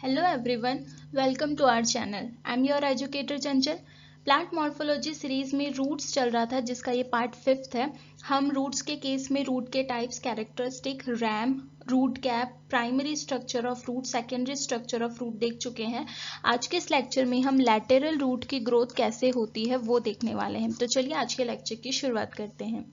Hello everyone, welcome to our channel. I'm your educator Chanchal. Plant morphology series में roots चल रहा था जिसका ये पार्ट 5th है. हम रूट्स के केस में रूट के टाइप्स, कैरेक्टरिस्टिक, रैम, root cap, primary structure of root, secondary structure of root देख चुके हैं. आज के इस लेक्चर में हम लैटेरल रूट की ग्रोथ कैसे होती है वो देखने वाले हैं. तो चलिए आज के लेक्चर की शुरुआत करते हैं.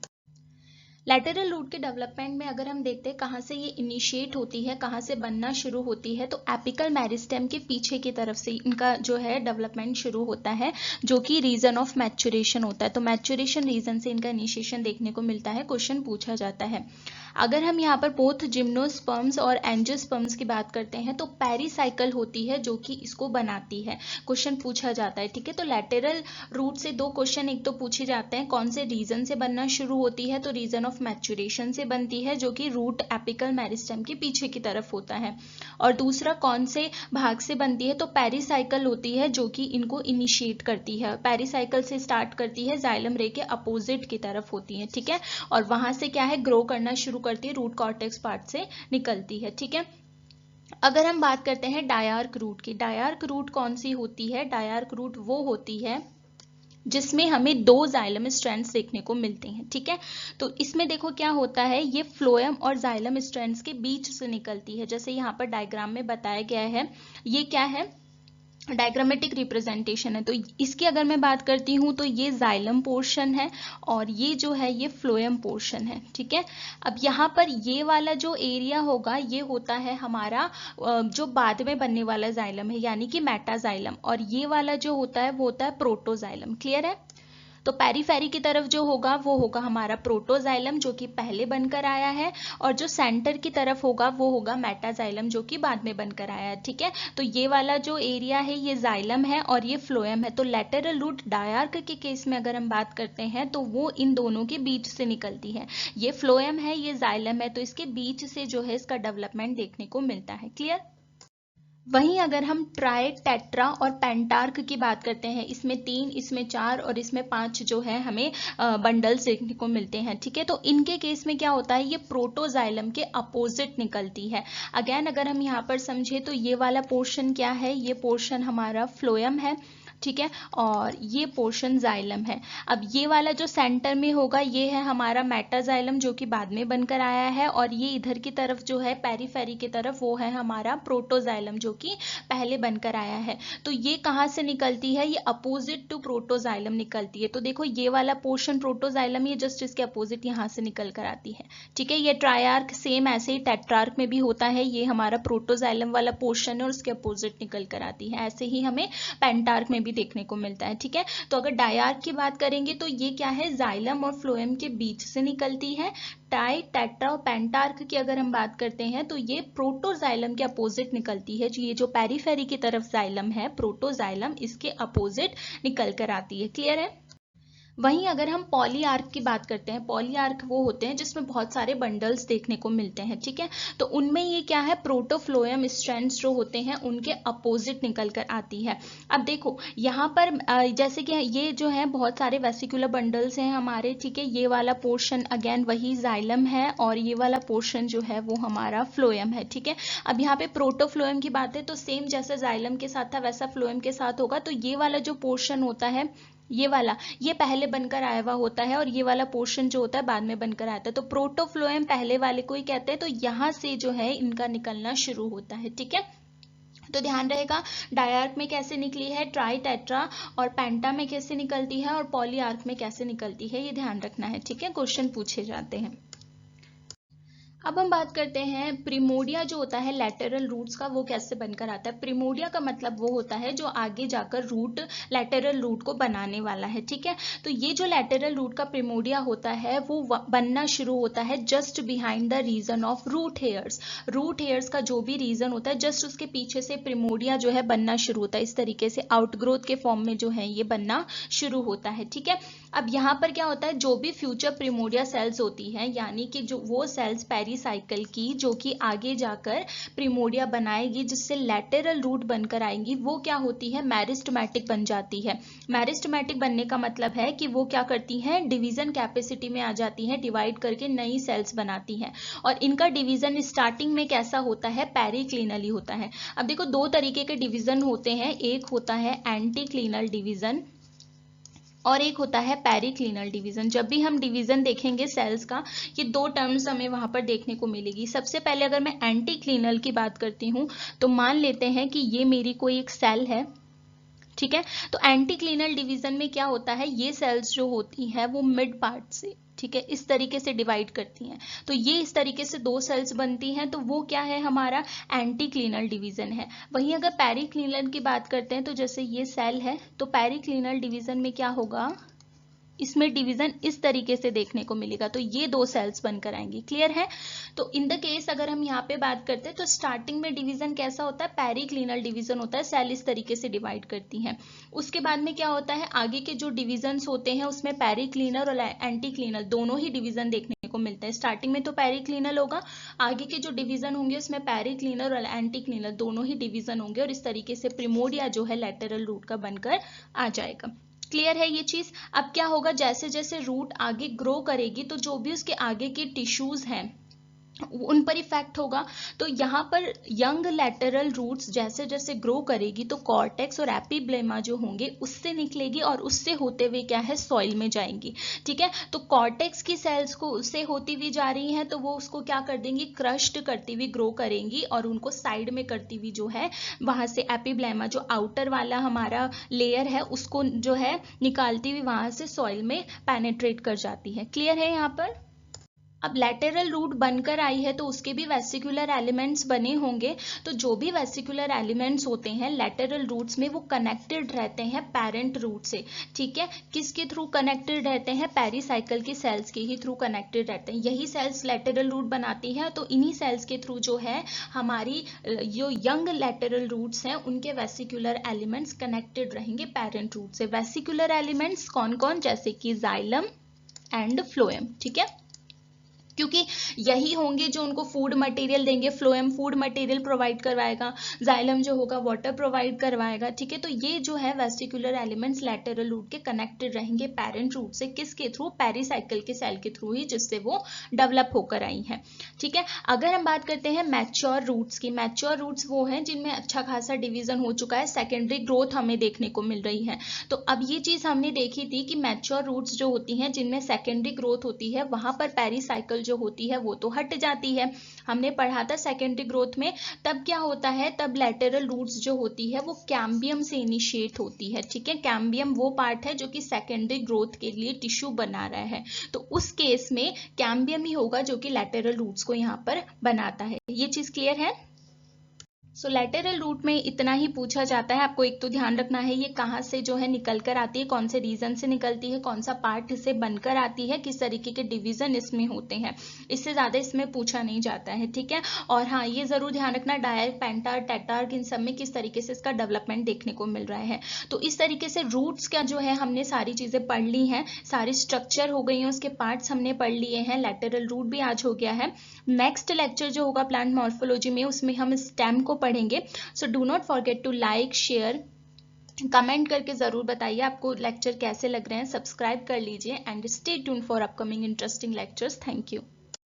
लैटेरल रूट के डेवलपमेंट में अगर हम देखते हैं कहाँ से ये इनिशिएट होती है, कहाँ से बनना शुरू होती है, तो एपिकल मेरिस्टेम के पीछे की तरफ से इनका जो है डेवलपमेंट शुरू होता है, जो कि रीजन ऑफ मैच्योरेशन होता है. तो मैच्योरेशन रीजन से इनका इनिशिएशन देखने को मिलता है. क्वेश्चन पूछा जाता है. अगर हम यहाँ पर बोथ जिम्नोस्पर्म्स और एंजियोस्पर्म्स की बात करते हैं तो पेरिसाइकल होती है जो कि इसको बनाती है. क्वेश्चन पूछा जाता है. ठीक है, तो लैटेरल रूट से दो क्वेश्चन एक तो पूछे जाते हैं. कौन से रीजन से बनना शुरू होती है, तो रीजन ऑफ मैच्योरेशन से बनती है जो कि रूट एपिकल मेरिस्टेम के पीछे की तरफ होता है. और दूसरा कौन से भाग से बनती है, तो पेरिसाइकल होती है जो कि इनको इनिशिएट करती है. पेरिसाइकल से स्टार्ट करती है, जाइलम रे के अपोजिट की तरफ होती है. ठीक है, और वहां से क्या है, ग्रो करना शुरू करती है, रूट कॉर्टेक्स पार्ट से निकलती है. ठीक है, अगर हम बात करते हैं डायार्क रूट की, डायार्क रूट कौन सी होती है, डायार्क रूट वो होती है जिसमें हमें दो जाइलम स्ट्रैंड्स देखने को मिलते हैं. ठीक है, तो इसमें देखो क्या होता है, ये फ्लोएम और जाइलम स्ट्रैंड्स के बीच से निकलती है. जैसे यहाँ पर डायग्राम में बताया गया है, ये क्या है, डायग्रामेटिक रिप्रेजेंटेशन है. तो इसकी अगर मैं बात करती हूँ तो ये जाइलम पोर्शन है और ये जो है ये फ्लोएम पोर्शन है. ठीक है, अब यहाँ पर ये वाला जो एरिया होगा ये होता है हमारा जो बाद में बनने वाला जाइलम है, यानी कि मेटाजाइलम, और ये वाला जो होता है वो होता है प्रोटोजाइलम. क्लियर है. तो पेरीफेरी की तरफ जो होगा वो होगा हमारा प्रोटोजाइलम जो कि पहले बनकर आया है, और जो सेंटर की तरफ होगा वो होगा मेटाजाइलम जो कि बाद में बनकर आया है. ठीक है, तो ये वाला जो एरिया है ये जाइलम है और ये फ्लोएम है. तो लैटेरल रूट डायार्क के केस में अगर हम बात करते हैं तो वो इन दोनों के बीच से निकलती है. ये फ्लोएम है, ये जाइलम है, तो इसके बीच से जो है इसका डेवलपमेंट देखने को मिलता है. क्लियर. वहीं अगर हम ट्राई, टेट्रा और पेंटार्क की बात करते हैं, इसमें 3, इसमें 4 और इसमें 5 जो है हमें बंडल्स देखने को मिलते हैं. ठीक है, तो इनके केस में क्या होता है, ये प्रोटोजाइलम के अपोजिट निकलती है. अगेन अगर हम यहाँ पर समझे तो ये वाला पोर्शन क्या है, ये पोर्शन हमारा फ्लोएम है. ठीक है, और ये पोर्शन जाइलम है. अब ये वाला जो सेंटर में होगा ये है हमारा मेटाजाइलम जो कि बाद में बनकर आया है, और ये इधर की तरफ जो है पेरीफेरी की तरफ वो है हमारा प्रोटोजाइलम जो कि पहले बनकर आया है. तो ये कहाँ से निकलती है, ये अपोजिट टू प्रोटोजाइलम निकलती है. तो देखो ये वाला पोर्शन प्रोटोजाइलम, ये जस्ट इसके अपोजिट यहाँ से निकल कर आती है. ठीक है, ये ट्रायआर्क सेम ऐसे ही टेट्रार्क में भी होता है, ये हमारा प्रोटोजाइलम वाला पोर्शन है और उसके अपोजिट निकल कर आती है. ऐसे ही हमें पेंटार्क में भी देखने को मिलता है. ठीक है, तो अगर डायार्क की बात करेंगे तो ये क्या है, जाइलम और फ्लोएम के बीच से निकलती है. टाई, टेट्रा और पेंटार्क की अगर हम बात करते हैं तो ये प्रोटोजाइलम के अपोजिट निकलती है. ये जो पेरीफेरी की तरफ जाइलम है, प्रोटोजाइलम, इसके अपोजिट निकल कर आती है. क्लियर है. वहीं अगर हम पॉलीआर्क की बात करते हैं, पॉलीआर्क वो होते हैं जिसमें बहुत सारे बंडल्स देखने को मिलते हैं. ठीक है, तो उनमें ये क्या है, प्रोटोफ्लोएम स्ट्रैंड्स जो होते हैं उनके अपोजिट निकल कर आती है. अब देखो यहाँ पर जैसे कि ये जो है बहुत सारे वेसिकुलर बंडल्स हैं हमारे. ठीक है, ये वाला पोर्शन अगेन वही जाइलम है और ये वाला पोर्शन जो है वो हमारा फ्लोएम है. ठीक है, अब यहाँ पे प्रोटोफ्लोएम की बात है तो सेम जैसे जाइलम के साथ था वैसा फ्लोएम के साथ होगा. तो ये वाला जो पोर्शन होता है, ये वाला, ये पहले बनकर आया हुआ होता है और ये वाला पोर्शन जो होता है बाद में बनकर आता है. तो प्रोटोफ्लोएम पहले वाले को ही कहते हैं. तो यहाँ से जो है इनका निकलना शुरू होता है. ठीक है, तो ध्यान रहेगा डायार्क में कैसे निकली है, ट्राई, टेट्रा और पेंटा में कैसे निकलती है और पॉलीआर्क में कैसे निकलती है, ये ध्यान रखना है. ठीक है, क्वेश्चन पूछे जाते हैं. अब हम बात करते हैं प्रिमोडिया जो होता है लैटेरल रूट्स का, वो कैसे बनकर आता है. प्रिमोडिया का मतलब वो होता है जो आगे जाकर रूट, लैटेरल रूट को बनाने वाला है. ठीक है, तो ये जो लैटेरल रूट का प्रिमोडिया होता है वो बनना शुरू होता है just behind the region of root hairs. Root hairs का जो भी रीजन होता है जस्ट उसके पीछे से प्रिमोडिया जो है बनना शुरू होता है. इस तरीके से आउटग्रोथ के फॉर्म में जो है ये बनना शुरू होता है. ठीक है, अब यहाँ पर क्या होता है, जो भी फ्यूचर प्रिमोर्डिया सेल्स होती हैं, यानी कि जो वो सेल्स पेरिसाइकिल की जो कि आगे जाकर प्रिमोर्डिया बनाएगी जिससे लैटेरल रूट बनकर आएंगी, वो क्या होती है, मेरिस्टेमेटिक बन जाती है। मेरिस्टेमेटिक बनने का मतलब है कि वो क्या करती हैं, डिवीजन कैपेसिटी में आ जाती हैं, डिवाइड करके नई सेल्स बनाती हैं। और इनका डिवीजन स्टार्टिंग में कैसा होता है, पेरिक्लिनली होता है। अब देखो दो तरीके के डिवीजन होते हैं, एक होता है एंटीक्लिनल डिवीजन और एक होता है पेरिक्लिनल डिवीजन। जब भी हम डिवीजन देखेंगे सेल्स का, ये दो टर्म्स हमें वहां पर देखने को मिलेगी। सबसे पहले अगर मैं एंटीक्लिनल की बात करती हूँ तो मान लेते हैं कि ये मेरी कोई एक सेल है, ठीक है। तो एंटीक्लिनल डिवीजन में क्या होता है, ये सेल्स जो होती हैं वो मिड पार्ट से, ठीक है, इस तरीके से डिवाइड करती हैं। तो ये इस तरीके से दो सेल्स बनती हैं, तो वो क्या है, हमारा एंटीक्लिनल डिवीजन है। वहीं अगर पेरिक्लिनल की बात करते हैं तो जैसे ये सेल है, तो पेरिक्लिनल डिवीजन में क्या होगा, इसमें डिवीजन इस तरीके से देखने को मिलेगा, तो ये दो सेल्स बनकर आएंगी। क्लियर है। तो इन द केस अगर हम यहाँ पे बात करते हैं तो स्टार्टिंग में डिवीजन कैसा होता है, पेरिक्लिनल डिवीजन होता है, सेल इस तरीके से डिवाइड करती हैं। उसके बाद में क्या होता है, आगे के जो डिवीजन्स होते हैं उसमें पेरिक्लिनल और एंटीक्लिनल दोनों ही डिवीजन देखने को मिलता है। स्टार्टिंग में तो पेरिक्लिनल होगा, आगे के जो डिवीजन होंगे उसमें पेरिक्लिनल और एंटीक्लिनल दोनों ही डिवीजन होंगे, और इस तरीके से प्रिमोर्डिया जो है लैटेरल रूट का बनकर आ जाएगा। क्लियर है ये चीज। अब क्या होगा, जैसे जैसे रूट आगे ग्रो करेगी तो जो भी उसके आगे के टिश्यूज हैं उन पर इफेक्ट होगा। तो यहाँ पर यंग लैटरल रूट्स जैसे जैसे ग्रो करेगी तो कॉर्टेक्स और एपिब्लेमा जो होंगे उससे निकलेगी और उससे होते हुए क्या है, सॉइल में जाएंगी। ठीक है, तो कॉर्टेक्स की सेल्स को उससे होती हुई जा रही हैं तो वो उसको क्या कर देंगी, क्रश्ड करती हुई ग्रो करेंगी और उनको साइड में करती हुई जो है वहां से एपिब्लेमा जो आउटर वाला हमारा लेयर है उसको जो है निकालती हुई वहां से सॉइल में पेनेट्रेट कर जाती है। क्लियर है यहाँ पर। अब लैटेरल रूट बनकर आई है तो उसके भी वेसिकुलर एलिमेंट्स बने होंगे। तो जो भी वेसिकुलर एलिमेंट्स होते हैं लैटेरल रूट्स में वो कनेक्टेड रहते हैं पेरेंट रूट से। ठीक है, किसके थ्रू कनेक्टेड रहते हैं, पेरिसाइकिल की सेल्स के ही थ्रू कनेक्टेड रहते हैं। यही सेल्स लैटेरल रूट बनाती हैं, तो इन्हीं सेल्स के थ्रू जो है हमारी जो यंग लैटेरल रूट्स हैं उनके वेसिकुलर एलिमेंट्स कनेक्टेड रहेंगे पेरेंट रूट से। वेसिकुलर एलिमेंट्स कौन कौन, जैसे कि जाइलम एंड फ्लोएम। ठीक है, क्योंकि यही होंगे जो उनको फूड मटेरियल देंगे। फ्लोएम फूड मटेरियल प्रोवाइड करवाएगा, जाइलम जो होगा वाटर प्रोवाइड करवाएगा। ठीक है, तो ये जो है वेस्टिकुलर एलिमेंट्स लैटेरल रूट के कनेक्टेड रहेंगे पेरेंट रूट से, किसके थ्रू, पेरिसाइकिल के सेल के थ्रू ही, जिससे वो डेवलप होकर आई हैं। ठीक है, अगर हम बात करते हैं मैच्योर रूट्स की, मैच्योर रूट्स वो हैं जिनमें अच्छा खासा डिवीजन हो चुका है, सेकेंडरी ग्रोथ हमें देखने को मिल रही है। तो अब ये चीज हमने देखी थी कि मैच्योर रूट्स जो होती हैं जिनमें सेकेंडरी ग्रोथ होती है वहां पर पेरिसाइकिल जो होती है वो तो हट जाती है। हमने पढ़ा था सेकेंडरी ग्रोथ में, तब क्या होता है, तब लैटेरल रूट्स जो होती है वो कैम्बियम से इनिशिएट होती है। ठीक है, कैम्बियम वो पार्ट है जो कि सेकेंडरी ग्रोथ के लिए टिश्यू बना रहा है, तो उस केस में कैम्बियम ही होगा जो कि लैटेरल रूट्स को यहाँ पर बनाता है। ये चीज क्लियर है। सो लैटेरल रूट में इतना ही पूछा जाता है। आपको एक तो ध्यान रखना है ये कहाँ से जो है निकल कर आती है, कौन से रीजन से निकलती है, कौन सा पार्ट से बनकर आती है, किस तरीके के डिवीजन इसमें होते हैं। इससे ज्यादा इसमें पूछा नहीं जाता है। ठीक है, और हाँ ये जरूर ध्यान रखना डायर, पेंटार, टेट्रार्क इन सब में किस तरीके से इसका डेवलपमेंट देखने को मिल रहा है। तो इस तरीके से रूट्स का जो है हमने सारी चीजें पढ़ ली हैं, सारी स्ट्रक्चर हो गई है, उसके पार्ट्स हमने पढ़ लिए हैं, लैटेरल रूट भी आज हो गया है। नेक्स्ट लेक्चर जो होगा प्लांट मॉर्फोलॉजी में उसमें हम स्टेम को पढ़ेंगे। So do not forget to like, share, comment करके जरूर बताइए आपको लेक्चर कैसे लग रहे हैं। सब्सक्राइब कर लीजिए and stay tune for upcoming interesting lectures. Thank you.